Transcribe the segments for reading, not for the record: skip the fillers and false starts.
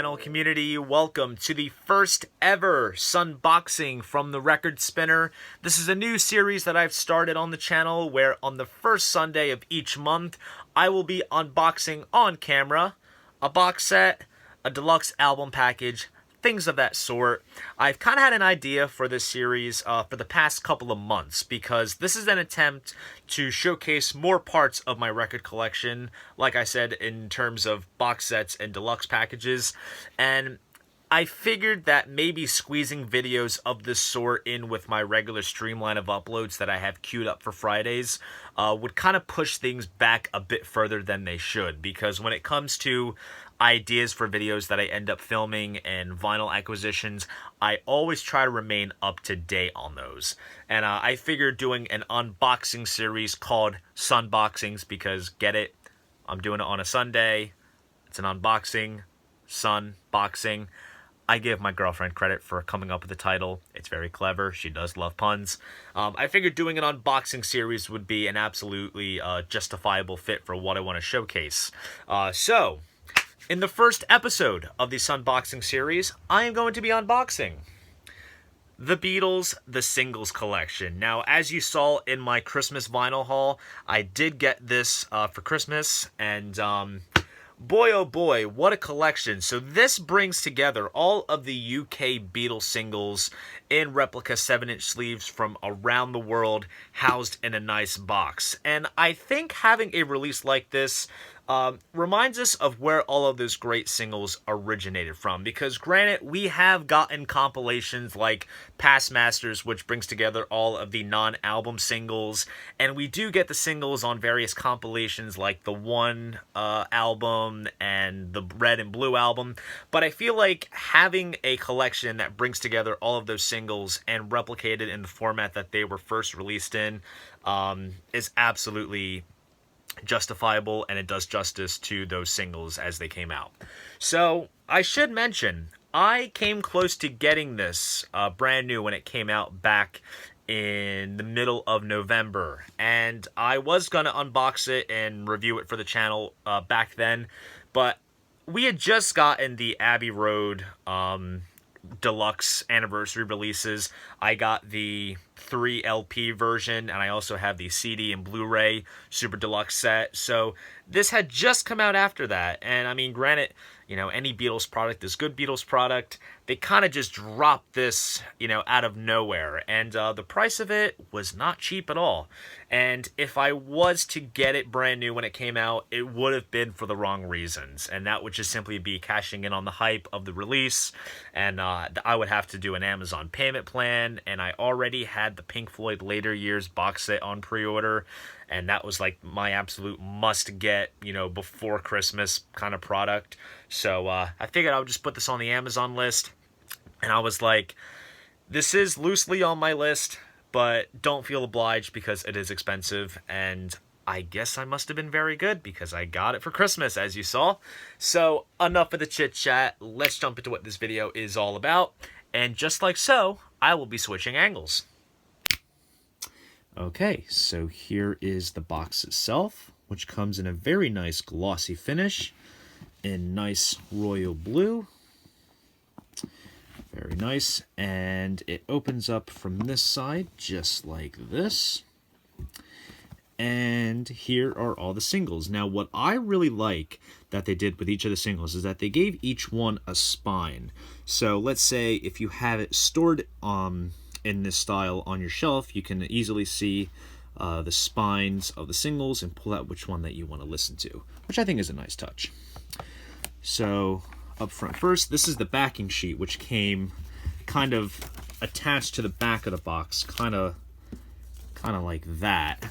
vinyl community. Welcome to the first ever Sunboxing from the Record Spinner. This is a new series that I've started on the channel where on the first Sunday of each month, I will be unboxing on camera a box set, a deluxe album package, things of that sort. I've kind of had an idea for this series for the past couple of months because this is an attempt to showcase more parts of my record collection, like I said, in terms of box sets and deluxe packages. And I figured that maybe squeezing videos of this sort in with my regular streamline of uploads that I have queued up for Fridays would kind of push things back a bit further than they should, because when it comes to ideas for videos that I end up filming and vinyl acquisitions, I always try to remain up to date on those. And I figured doing an unboxing series called Sunboxings, because get it, I'm doing it on a Sunday, it's an unboxing, Sunboxing. I give my girlfriend credit for coming up with the title. It's very clever. She does love puns. I figured doing an unboxing series would be an absolutely justifiable fit for what I want to showcase. So, in the first episode of the Sunboxing series, I am going to be unboxing the Beatles, the Singles Collection. Now, as you saw in my Christmas vinyl haul, I did get this for Christmas, and boy, oh boy, what a collection. So this brings together all of the UK Beatles singles in replica 7-inch sleeves from around the world, housed in a nice box. And I think having a release like this reminds us of where all of those great singles originated from. Because granted, we have gotten compilations like Past Masters, which brings together all of the non-album singles, and we do get the singles on various compilations like the One album and the Red and Blue album. But I feel like having a collection that brings together all of those singles and replicated in the format that they were first released in is absolutely justifiable, and it does justice to those singles as they came out. So I should mention, I came close to getting this brand new when it came out back in the middle of November, and I was gonna unbox it and review it for the channel back then, but we had just gotten the Abbey Road deluxe anniversary releases. I got the 3 LP version, and I also have the CD and Blu-ray super deluxe set. So this had just come out after that, and I mean, granted, you know, any Beatles product is good Beatles product. They kind of just dropped this, you know, out of nowhere, and the price of it was not cheap at all. And if I was to get it brand new when it came out, it would have been for the wrong reasons, and that would just simply be cashing in on the hype of the release, and I would have to do an Amazon payment plan, and I already had the Pink Floyd Later Years box set on pre-order, and that was like my absolute must-get, you know, before Christmas kind of product. So I figured I would just put this on the Amazon list, and I was like, this is loosely on my list, but don't feel obliged because it is expensive, and I guess I must have been very good because I got it for Christmas, as you saw. So enough of the chit-chat, let's jump into what this video is all about, and just like so, I will be switching angles. Okay, so here is the box itself, which comes in a very nice glossy finish in nice royal blue. Very nice, and it opens up from this side just like this. And here are all the singles. Now, what I really like that they did with each of the singles is that they gave each one a spine. So let's say if you have it stored in this style on your shelf, you can easily see the spines of the singles and pull out which one that you want to listen to, which I think is a nice touch. So up front first, this is the backing sheet, which came kind of attached to the back of the box, kind of like that,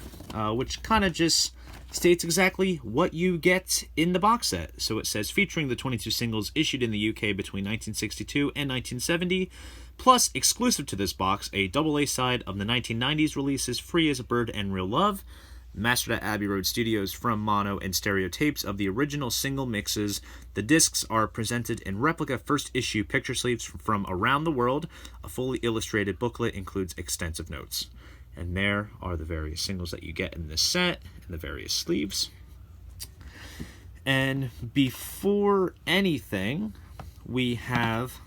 which kind of just states exactly what you get in the box set. So it says, featuring the 22 singles issued in the UK between 1962 and 1970, plus exclusive to this box, a double-A side of the 1990s releases, Free as a Bird and Real Love, mastered at Abbey Road Studios from mono and stereo tapes of the original single mixes. The discs are presented in replica first issue picture sleeves from around the world. A fully illustrated booklet includes extensive notes. And there are the various singles that you get in this set and the various sleeves. And before anything, we have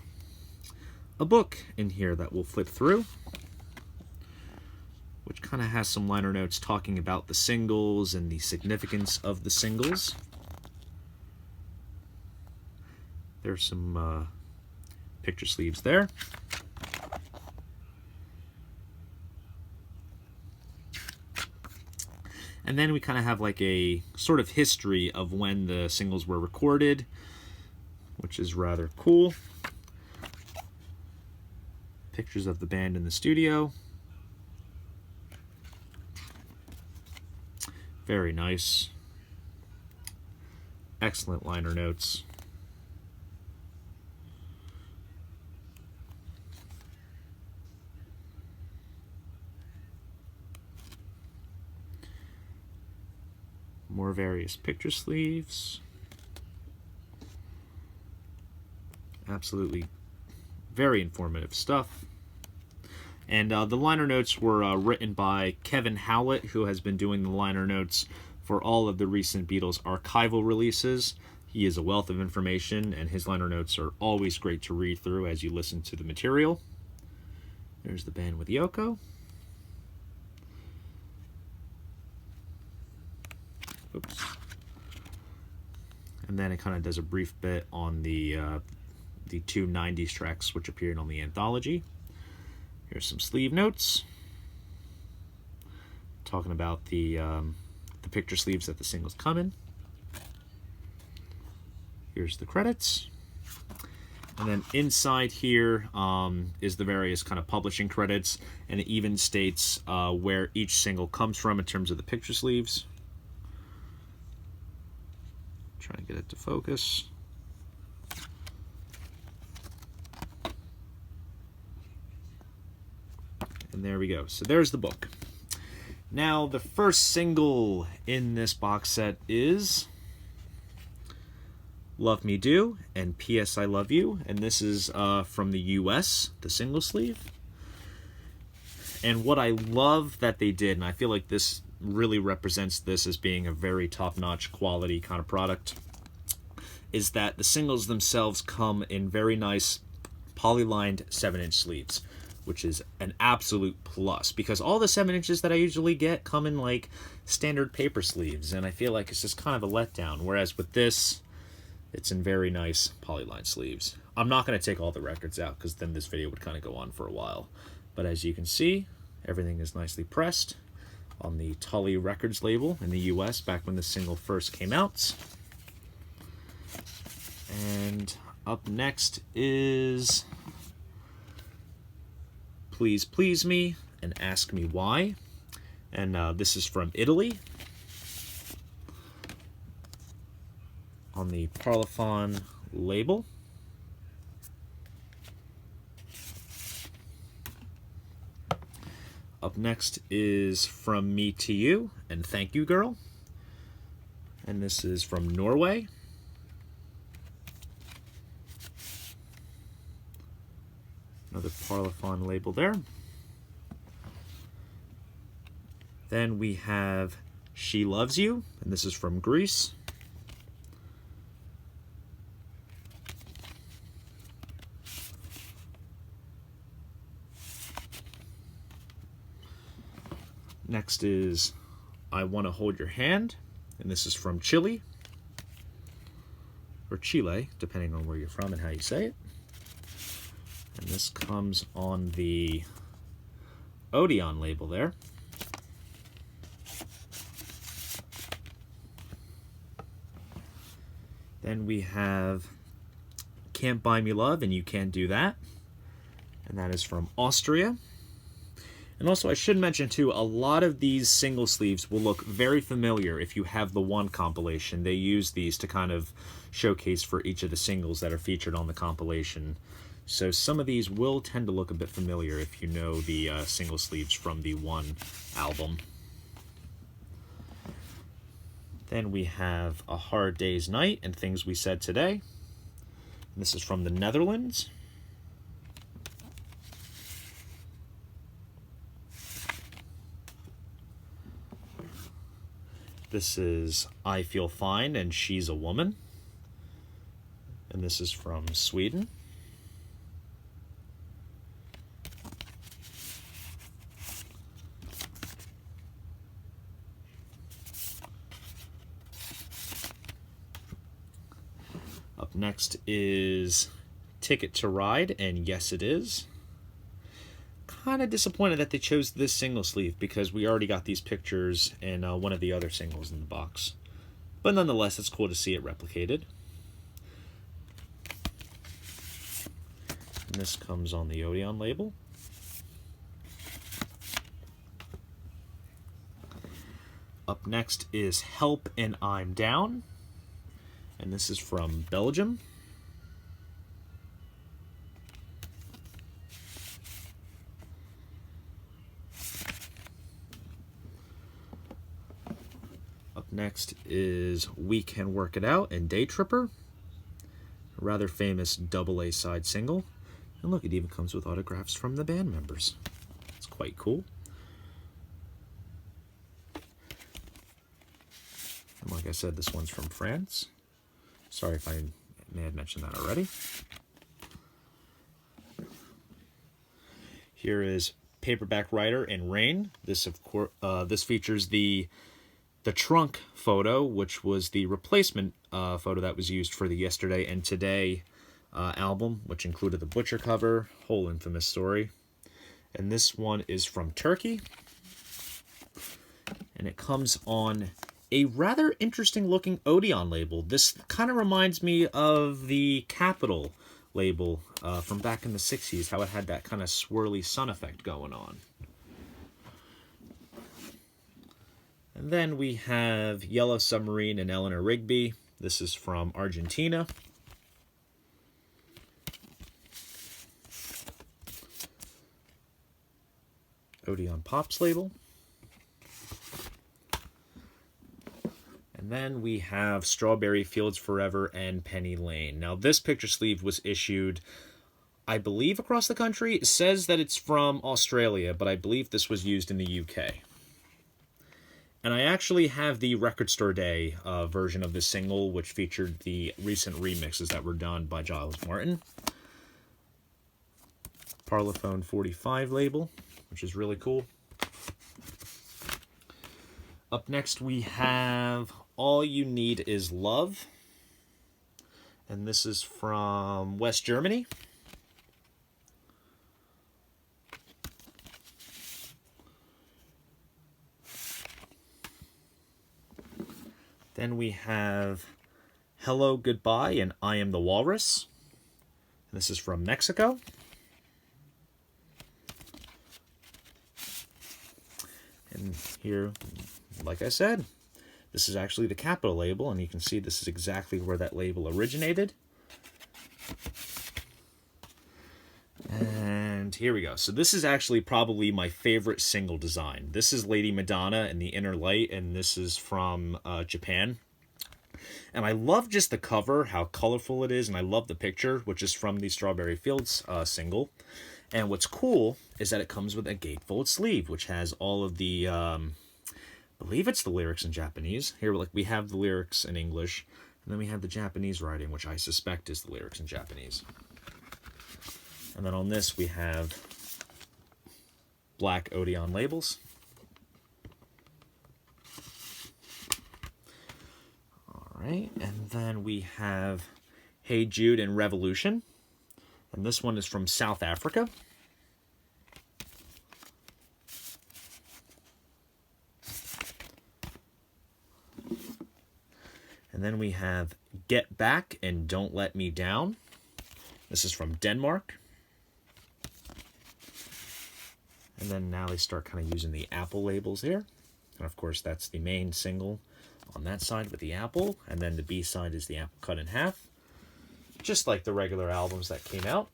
a book in here that we'll flip through, which kind of has some liner notes talking about the singles and the significance of the singles. There's some picture sleeves there. And then we kind of have like a sort of history of when the singles were recorded, which is rather cool. Pictures of the band in the studio. Very nice. Excellent liner notes. More various picture sleeves. Absolutely very informative stuff. And the liner notes were written by Kevin Howlett, who has been doing the liner notes for all of the recent Beatles archival releases. He is a wealth of information, and his liner notes are always great to read through as you listen to the material. There's the band with Yoko. Oops. And then it kind of does a brief bit on the two 90s tracks which appeared on the anthology. Here's some sleeve notes talking about the picture sleeves that the singles come in. Here's the credits. And then inside here is the various kind of publishing credits, and it even states where each single comes from in terms of the picture sleeves. Trying to get it to focus. And there we go. So there's the book. Now, the first single in this box set is Love Me Do and P.S. I Love You. And this is from the US, the single sleeve. And what I love that they did, and I feel like this really represents this as being a very top-notch quality kind of product, is that the singles themselves come in very nice polylined 7-inch sleeves, which is an absolute plus, because all the 7 inches that I usually get come in like standard paper sleeves, and I feel like it's just kind of a letdown, whereas with this, it's in very nice polylined sleeves. I'm not going to take all the records out because then this video would kind of go on for a while, but as you can see, everything is nicely pressed on the Tully Records label in the US back when the single first came out. And up next is Please Please Me and Ask Me Why. And this is from Italy on the Parlophone label. Up next is From Me to You and Thank You Girl. And this is from Norway. Another Parlophone label there. Then we have She Loves You, and this is from Greece. Next is I Want to Hold Your Hand, and this is from Chile, or Chile, depending on where you're from and how you say it. And this comes on the Odeon label there. Then we have Cant Buy Me Love and You Can't Do That. And that is from Austria. And also, I should mention, too, a lot of these single sleeves will look very familiar if you have the one compilation. They use these to kind of showcase for each of the singles that are featured on the compilation. So some of these will tend to look a bit familiar if you know the single sleeves from the one album. Then we have A Hard Day's Night and Things We Said Today. And this is from the Netherlands. This is I Feel Fine and She's a Woman. And this is from Sweden. Up next is Ticket to Ride, and yes it is. Kind of disappointed that they chose this single sleeve because we already got these pictures in one of the other singles in the box. But nonetheless, it's cool to see it replicated. And this comes on the Odeon label. Up next is Help and I'm Down. And this is from Belgium. Up next is We Can Work It Out and Day Tripper. A rather famous AA side single. And look, it even comes with autographs from the band members. It's quite cool. And like I said, this one's from France. Sorry if I may have mentioned that already. Here is Paperback Writer in Rain. This, of course, this features the trunk photo, which was the replacement photo that was used for the Yesterday and Today album, which included the Butcher cover, whole infamous story. And this one is from Turkey. And it comes on a rather interesting looking Odeon label. This kind of reminds me of the Capitol label from back in the 60s, how it had that kind of swirly sun effect going on. And then we have Yellow Submarine and Eleanor Rigby. This is from Argentina. Odeon Pops label. And then we have Strawberry Fields Forever and Penny Lane. Now, this picture sleeve was issued, I believe, across the country. It says that it's from Australia, but I believe this was used in the UK. And I actually have the Record Store Day version of this single, which featured the recent remixes that were done by Giles Martin. Parlophone 45 label, which is really cool. Up next we have All You Need Is Love. And this is from West Germany. Then we have Hello, Goodbye, and I Am the Walrus. And this is from Mexico. And here, like I said, this is actually the Capitol label, and you can see this is exactly where that label originated. And here we go. So this is actually probably my favorite single design. This is Lady Madonna and the Inner Light, and this is from Japan. And I love just the cover, how colorful it is, and I love the picture, which is from the Strawberry Fields single. And what's cool is that it comes with a gatefold sleeve, which has all of the, I believe it's the lyrics in Japanese. Here, like, we have the lyrics in English, and then we have the Japanese writing, which I suspect is the lyrics in Japanese. And then on this, we have black Odeon labels. All right, and then we have Hey Jude and Revolution. And this one is from South Africa. And then we have Get Back and Don't Let Me Down. This is from Denmark. And then now they start kind of using the Apple labels here. And of course, that's the main single on that side with the Apple. And then the B side is the Apple cut in half. Just like the regular albums that came out.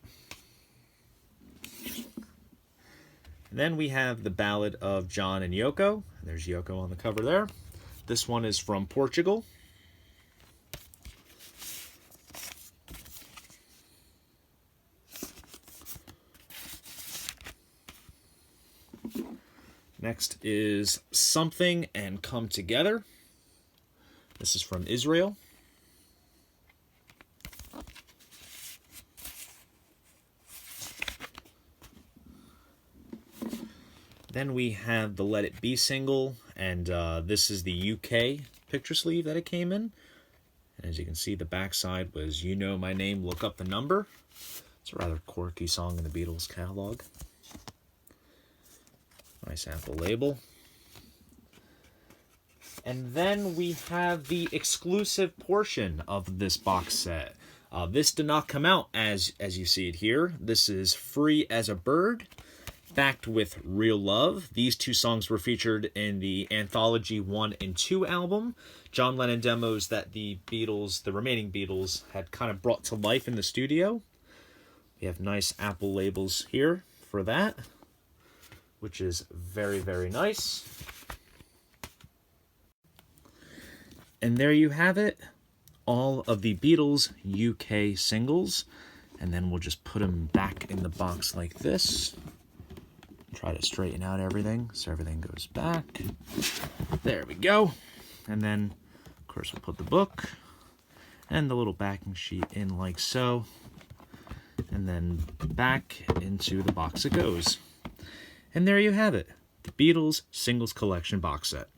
And then we have the Ballad of John and Yoko. And there's Yoko on the cover there. This one is from Portugal. Next is Something and Come Together. This is from Israel. Then we have the Let It Be single, and this is the UK picture sleeve that it came in. And as you can see, the backside was "You Know My Name, Look Up the Number." It's a rather quirky song in the Beatles catalog. Nice Apple label. And then we have the exclusive portion of this box set. This did not come out as you see it here. This is Free as a Bird, backed with Real Love. These two songs were featured in the Anthology 1 and 2 album, John Lennon demos that the Beatles, the remaining Beatles, had kind of brought to life in the studio. We have nice Apple labels here for that, which is very, very nice. And there you have it, all of the Beatles UK singles. And then we'll just put them back in the box like this. Try to straighten out everything so everything goes back. There we go. And then, of course, we'll put the book and the little backing sheet in like so. And then back into the box it goes. And there you have it, the Beatles Singles Collection box set.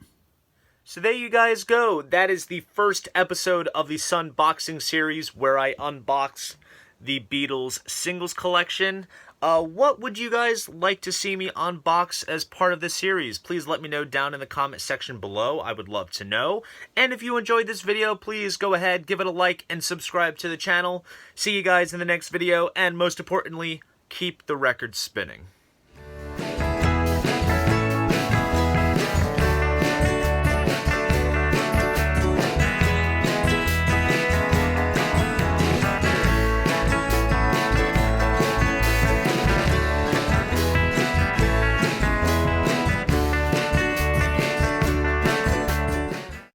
So there you guys go. That is the first episode of the Sunboxing series where I unbox the Beatles Singles Collection. What would you guys like to see me unbox as part of this series? Please let me know down in the comment section below. I would love to know. And if you enjoyed this video, please go ahead, give it a like, and subscribe to the channel. See you guys in the next video, and most importantly, keep the record spinning.